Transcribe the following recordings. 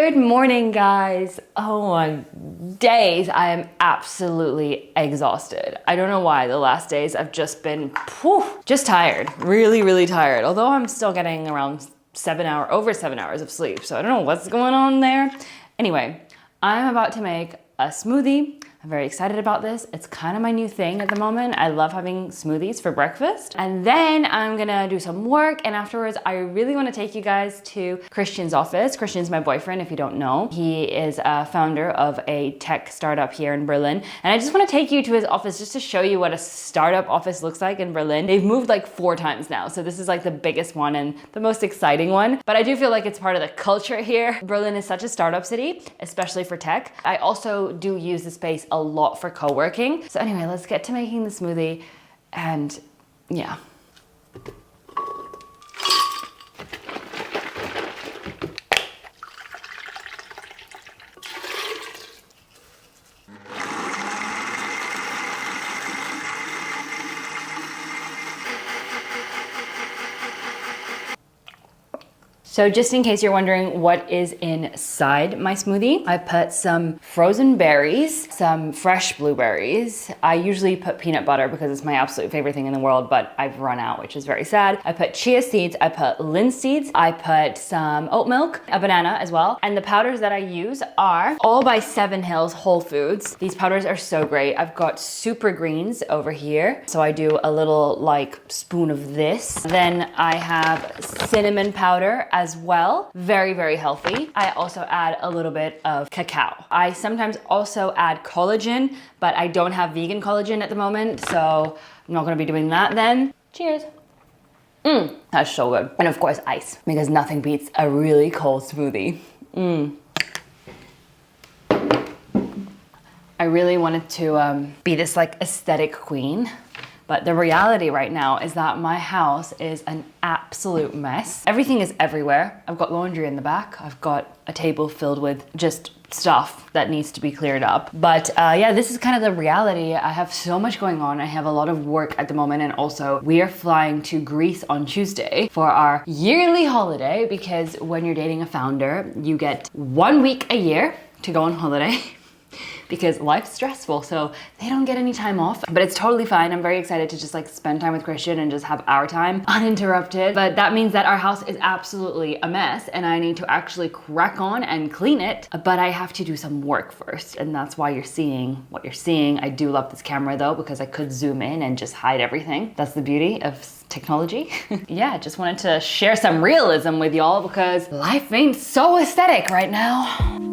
Good morning, guys. Oh my days, I am absolutely exhausted. I don't know why the last days I've just been just tired, really tired. Although I'm still getting around over 7 hours of sleep. So I don't know what's going on there. Anyway, I'm about to make a smoothie. I'm very excited about this. It's kind of my new thing at the moment. I love having smoothies for breakfast. And then I'm gonna do some work, and afterwards I really want to take you guys to Christian's office. Christian's my boyfriend, if you don't know. He is a founder of a tech startup here in Berlin. And I just want to take you to his office just to show you what a startup office looks like in Berlin. They've moved like 4 times now, so this is like the biggest one and the most exciting one. But I do feel like it's part of the culture here. Berlin is such a startup city, especially for tech. I also do use the space a lot for co-working. So anyway, let's get to making the smoothie, and yeah. So just in case you're wondering what is inside my smoothie, I put some frozen berries, some fresh blueberries. I usually put peanut butter because it's my absolute favorite thing in the world, but I've run out, which is very sad. I put chia seeds, I put linseed seeds, I put some oat milk, a banana as well. And the powders that I use are all by 7 Hills Whole Foods. These powders are so great. I've got super greens over here. So I do a little like spoon of this. Then I have cinnamon powder as well. Very healthy. I also add a little bit of cacao. I sometimes also add collagen, but I don't have vegan collagen at the moment, so I'm not gonna be doing that then. Cheers. That's so good. And of course ice, because nothing beats a really cold smoothie. I really wanted to be this like aesthetic queen. But the reality right now is that my house is an absolute mess. Everything is everywhere. I've got laundry in the back. I've got a table filled with just stuff that needs to be cleared up. But yeah, this is kind of the reality. I have so much going on. I have a lot of work at the moment, and also we are flying to Greece on Tuesday for our yearly holiday, because when you're dating a founder, you get 1 week a year to go on holiday. Because life's stressful, so they don't get any time off. But it's totally fine. I'm very excited to just like spend time with Christian and just have our time uninterrupted. But that means that our house is absolutely a mess, and I need to actually crack on and clean it. But I have to do some work first, and that's why you're seeing what you're seeing. I do love this camera though, because I could zoom in and just hide everything. That's the beauty of technology. Yeah, just wanted to share some realism with y'all, because life ain't so aesthetic right now.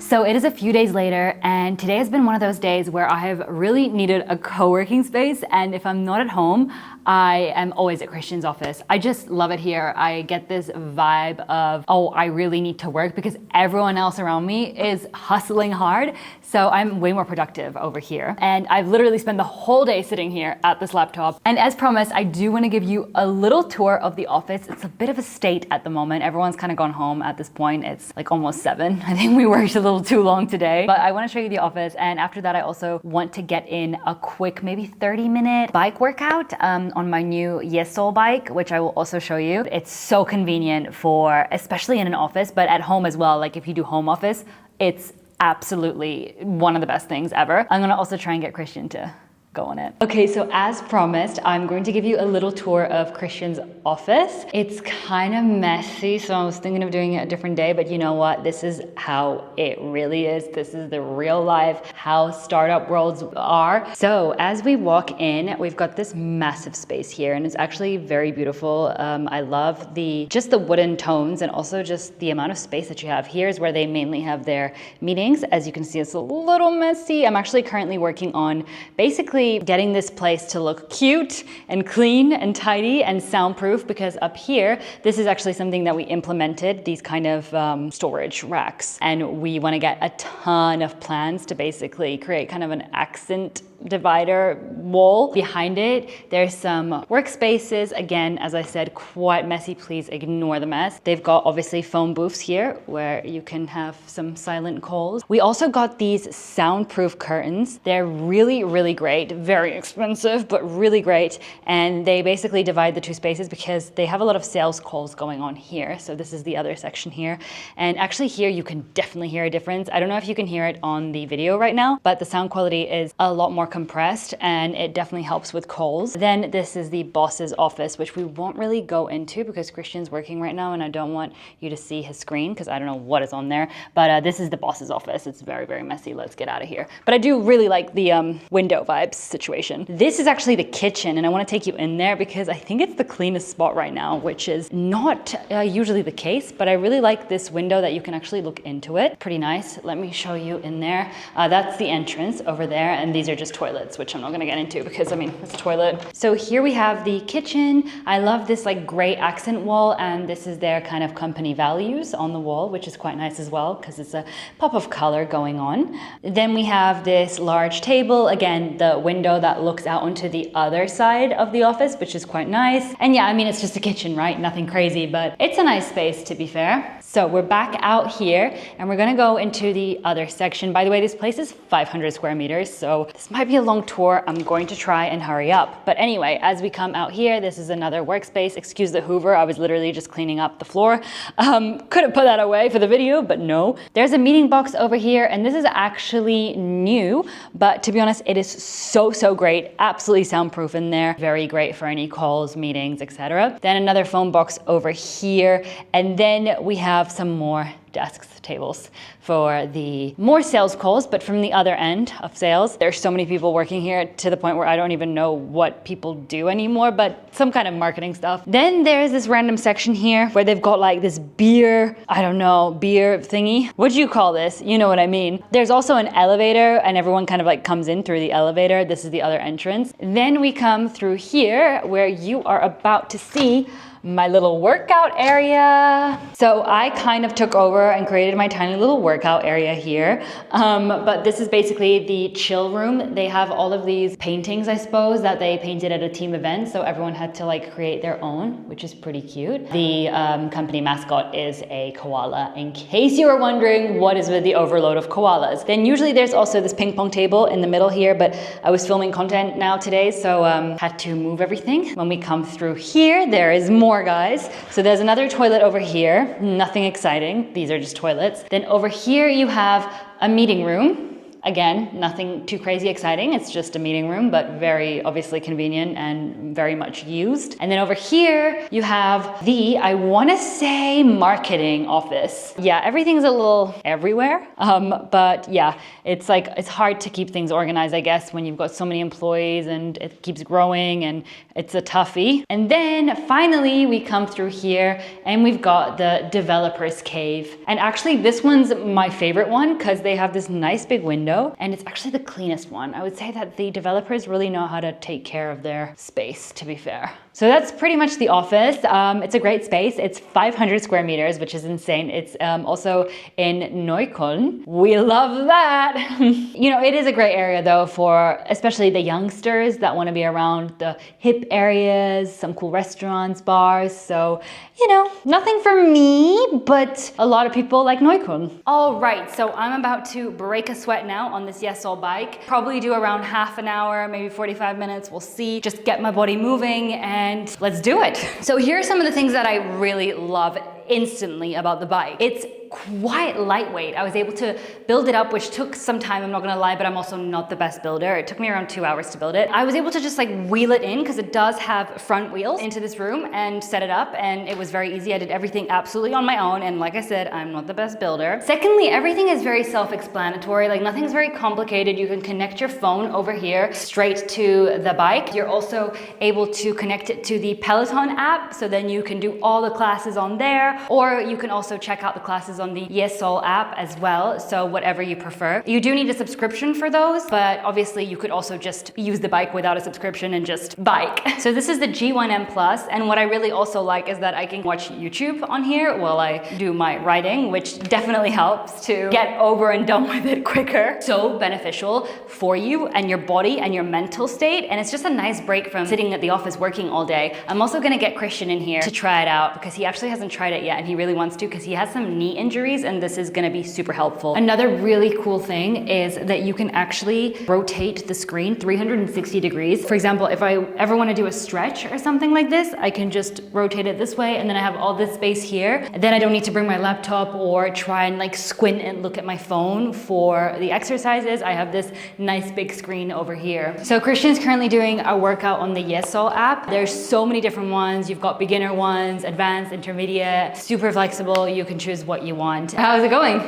So it is a few days later, and today has been one of those days where I have really needed a co-working space, and if I'm not at home, I am always at Christian's office. I just love it here. I get this vibe of, oh, I really need to work, because everyone else around me is hustling hard. So I'm way more productive over here. And I've literally spent the whole day sitting here at this laptop. And as promised, I do want to give you a little tour of the office. It's a bit of a state at the moment. Everyone's kind of gone home at this point. It's like almost 7. I think we worked a little too long today, but I want to show you the office. And after that, I also want to get in a quick, maybe 30-minute bike workout on my new Yesoul bike, which I will also show you. It's so convenient for, especially in an office, but at home as well. Like if you do home office, it's absolutely one of the best things ever. I'm gonna also try and get Christian to go on it. Okay, so as promised, I'm going to give you a little tour of Christian's office. It's kind of messy, so I was thinking of doing it a different day, but you know what? This is how it really is. This is the real life, how startup worlds are. So as we walk in, we've got this massive space here, and it's actually very beautiful. I love just the wooden tones, and also just the amount of space that you have. Here's where they mainly have their meetings. As you can see, it's a little messy. I'm actually currently working on basically basically getting this place to look cute and clean and tidy and soundproof, because up here, this is actually something that we implemented, these kind of storage racks. And we want to get a ton of plans to basically create kind of an accent divider wall. Behind it, there's some workspaces. Again, as I said, quite messy. Please ignore the mess. They've got obviously phone booths here where you can have some silent calls. We also got these soundproof curtains. They're really, really great. Very expensive, but really great. And they basically divide the two spaces because they have a lot of sales calls going on here. So this is the other section here. And actually here you can definitely hear a difference. I don't know if you can hear it on the video right now, but the sound quality is a lot more compressed and it definitely helps with calls. Then this is the boss's office, which we won't really go into because Christian's working right now and I don't want you to see his screen because I don't know what is on there. But this is the boss's office. It's very, very messy. Let's get out of here. But I do really like the window vibes situation. This is actually the kitchen and I want to take you in there because I think it's the cleanest spot right now, which is not usually the case, but I really like this window that you can actually look into it. Pretty nice. Let me show you in there. That's the entrance over there and these are just toilets, which I'm not gonna get into because I mean, it's a toilet. So here we have the kitchen. I love this like gray accent wall and this is their kind of company values on the wall, which is quite nice as well because it's a pop of color going on. Then we have this large table, again, the window that looks out onto the other side of the office, which is quite nice. And yeah, I mean, it's just a kitchen, right? Nothing crazy, but it's a nice space to be fair. So we're back out here and we're gonna go into the other section. By the way, this place is 500 square meters, so this might be a long tour. I'm going to try and hurry up. But anyway, as we come out here, this is another workspace. Excuse the Hoover, I was literally just cleaning up the floor. Could have put that away for the video, but no. There's a meeting box over here, and this is actually new, but to be honest, it is so, so great. Absolutely soundproof in there. Very great for any calls, meetings, etc. Then another phone box over here, and then we have some more desks, tables for the more sales calls, but from the other end of sales. There's so many people working here to the point where I don't even know what people do anymore, but some kind of marketing stuff. Then there's this random section here where they've got like this beer, I don't know, beer thingy. What do you call this? You know what I mean. There's also an elevator and everyone kind of like comes in through the elevator. This is the other entrance. Then we come through here where you are about to see my little workout area. So I kind of took over and created my tiny little workout area here. But this is basically the chill room. They have all of these paintings, I suppose, that they painted at a team event. So everyone had to like create their own, which is pretty cute. The company mascot is a koala. In case you were wondering what is with the overload of koalas. Then usually there's also this ping pong table in the middle here, but I was filming content now today, so had to move everything. When we come through here, there is more, guys. So there's another toilet over here. Nothing exciting. These are just toilets. Then over here you have a meeting room. Again, nothing too crazy exciting. It's just a meeting room, but very obviously convenient and very much used. And then over here, you have the, I want to say, marketing office. Yeah, everything's a little everywhere. But yeah, it's like, it's hard to keep things organized, I guess, when you've got so many employees and it keeps growing and it's a toughie. And then finally, we come through here and we've got the developer's cave. And actually, this one's my favorite one because they have this nice big window. And it's actually the cleanest one. I would say that the developers really know how to take care of their space, to be fair. So that's pretty much the office. It's a great space. It's 500 square meters, which is insane. It's also in Neukölln. We love that. You know, it is a great area though for especially the youngsters that want to be around the hip areas, some cool restaurants, bars. So, you know, nothing for me, but a lot of people like Neukölln. All right, so I'm about to break a sweat now on this Yesoul bike. Probably do around half an hour, maybe 45 minutes. We'll see. Just get my body moving and let's do it. So here are some of the things that I really love instantly about the bike. It's quite lightweight. I was able to build it up, which took some time, I'm not gonna lie, but I'm also not the best builder. It took me around 2 hours to build it. I was able to just like wheel it in because it does have front wheels into this room and set it up, and it was very easy. I did everything absolutely on my own, and like I said, I'm not the best builder. Secondly, everything is very self-explanatory. Like nothing's very complicated. You can connect your phone over here straight to the bike. You're also able to connect it to the Peloton app, so then you can do all the classes on there, or you can also check out the classes classes on the Yesoul app as well, so whatever you prefer. You do need a subscription for those, but obviously you could also just use the bike without a subscription and just bike. So this is the G1M Plus, and what I really also like is that I can watch YouTube on here while I do my riding, which definitely helps to get over and done with it quicker. So beneficial for you and your body and your mental state, and it's just a nice break from sitting at the office working all day. I'm also gonna get Christian in here to try it out because he actually hasn't tried it yet and he really wants to because he has some knee injuries, and this is gonna be super helpful. Another really cool thing is that you can actually rotate the screen 360 degrees. For example, if I ever want to do a stretch or something like this, I can just rotate it this way, and then I have all this space here. Then I don't need to bring my laptop or try and like squint and look at my phone for the exercises. I have this nice big screen over here. So Christian's currently doing a workout on the Yesoul app. There's so many different ones. You've got beginner ones, advanced, intermediate, super flexible. You can choose what you want. How's it going?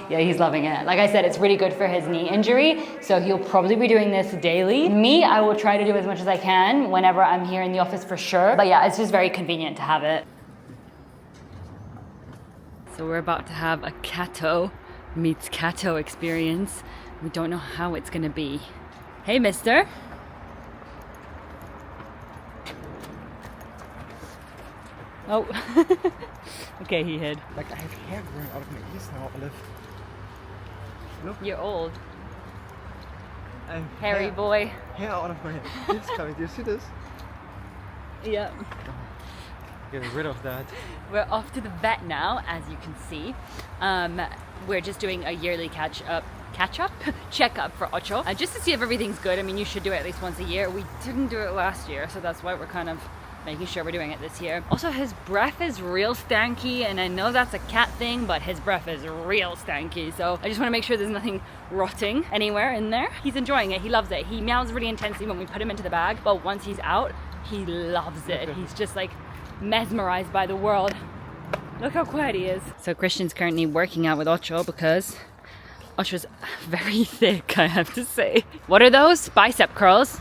Yeah, he's loving it. Like I said, it's really good for his knee injury, so he'll probably be doing this daily. Me, I will try to do as much as I can whenever I'm here in the office for sure. But yeah, it's just very convenient to have it. So we're about to have a Kato meets Kato experience. We don't know how it's gonna be. Hey, mister. Oh. Okay, he hid. Like I have hair growing out of my ears now, Olive. Look. You're old. I'm Hairy boy. Hair out of my ears coming. Do you see this? Yeah. Get rid of that. We're off to the vet now, as you can see. We're just doing a yearly checkup for Ocho, just to see if everything's good. I mean, you should do it at least once a year. We didn't do it last year, so that's why we're kind of making sure we're doing it this year. Also, his breath is real stanky, and I know that's a cat thing, but his breath is real stanky, so I just want to make sure there's nothing rotting anywhere in there. He's enjoying it. He loves it. He meows really intensely when we put him into the bag, but once he's out, he loves it. He's just like mesmerized by the world. Look how quiet he is. So Christian's currently working out with Ocho because Ocho's very thick, I have to say. What are those? Bicep curls.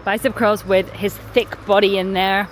Bicep curls with his thick body in there.